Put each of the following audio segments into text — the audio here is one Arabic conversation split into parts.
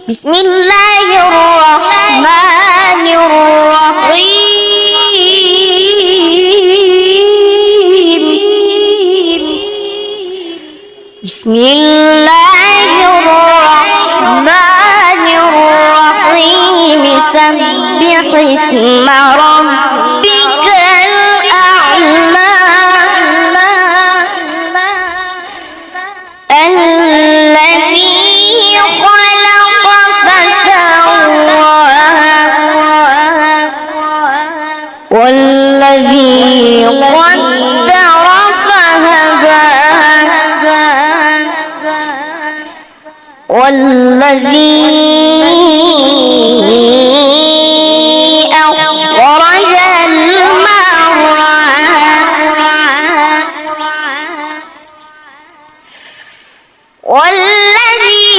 بسم الله الرحمن الرحيم. بسم الله الرحمن الرحيم. سبح اسم ربك الأعلى الذي خلق فسوى والذي قدر فهدى والذي أخرج المرعى والذي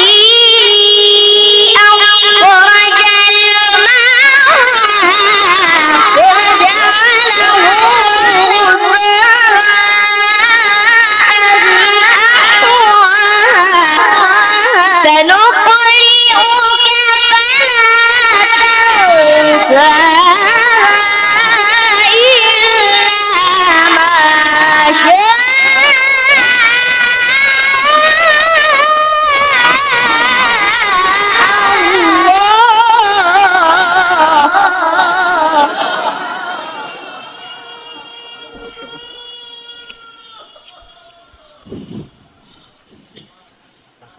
أخرج الماء فجعله غثاء سنقرئك فلا تنسى إلا ما شاء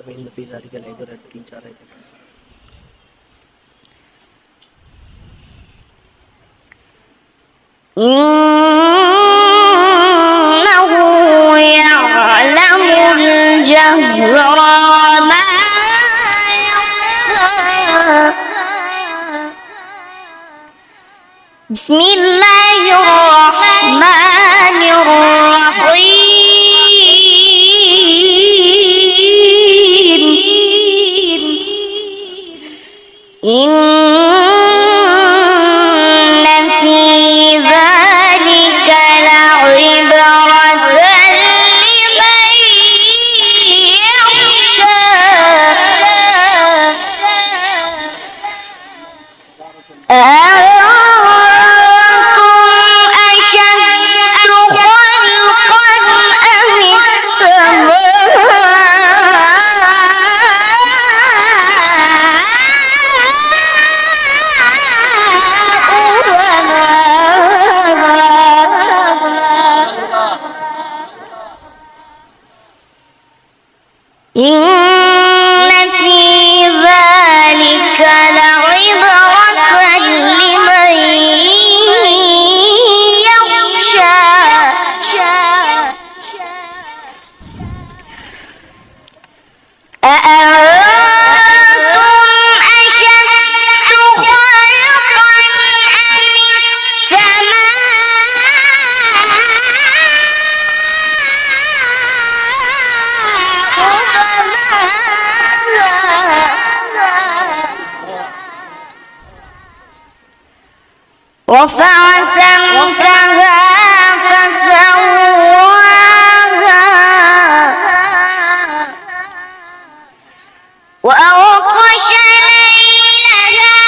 إن في ذلك العبرة لمن كان يرجو إنه يعلم الجهر وما يخفى. بسم الله الرحمن الرحيم. إن في ذلك لعبرة لمن يخشى. أأنتم أشد خلقا أم إن في ذلك لعبرة لمن يخشى. أأنتم أشد خلقا أم رفع سمكها فسواها وأغطش ليلها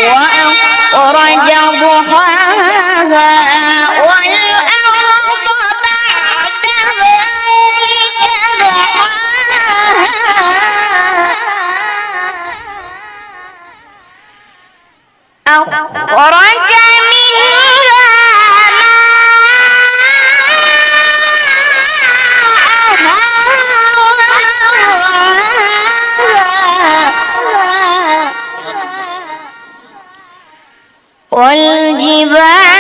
وأخرج ضحاها والأرض بعد ذلك دحاها أخرج والجبال